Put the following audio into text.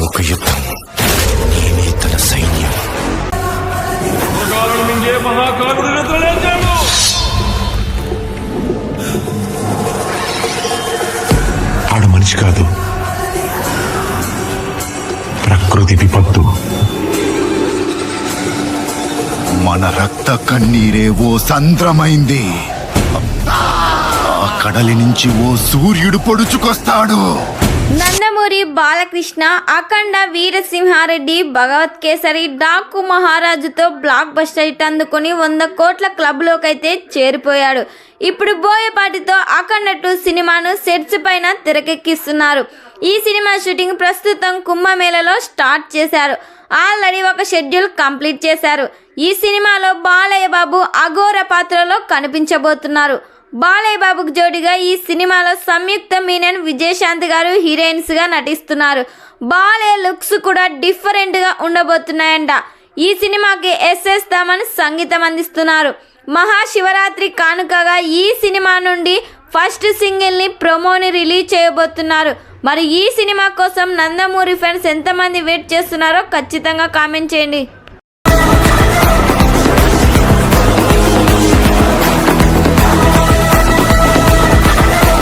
ఒక యుద్ధం, నేనే తన సైన్యం. ఆడు మనిషి కాదు, ప్రకృతి విపత్తు. మన రక్త కన్నీరే ఓ సంద్రమైంది. ఆ కడలి నుంచి ఓ సూర్యుడు పొడుచుకొస్తాడు. నందమూరి బాలకృష్ణ అఖండ వీరసింహారెడ్డి భగవత్ కేసరి డాకు మహారాజుతో బ్లాక్ బస్టర్ హిట్ అందుకుని 100 కోట్ల క్లబ్లోకి అయితే చేరిపోయాడు. ఇప్పుడు బోయపాటితో అఖండ 2 సినిమాను సెట్స్ పైన తెరకెక్కిస్తున్నారు. ఈ సినిమా షూటింగ్ ప్రస్తుతం కుంభమేళలో స్టార్ట్ చేశారు. ఆల్రెడీ ఒక షెడ్యూల్ కంప్లీట్ చేశారు. ఈ సినిమాలో బాలయ్య బాబు అఘోర పాత్రలో కనిపించబోతున్నారు. బాలయ్య బాబుకు జోడిగా ఈ సినిమాలో సంయుక్త మీనన్, విజయశాంతి గారు హీరోయిన్స్ గా నటిస్తున్నారు. బాలయ్య లుక్స్ కూడా డిఫరెంట్ గా ఉండబోతున్నాయంట. ఈ సినిమాకి ఎస్ఎస్ థమన్ సంగీతం అందిస్తున్నారు. మహాశివరాత్రి కానుకగా ఈ సినిమా నుండి ఫస్ట్ సింగిల్ ని ప్రోమోని రిలీజ్ చేయబోతున్నారు. మరి ఈ సినిమా కోసం నందమూరి ఫ్యాన్స్ ఎంతమంది వెయిట్ చేస్తున్నారో ఖచ్చితంగా కామెంట్ చేయండి.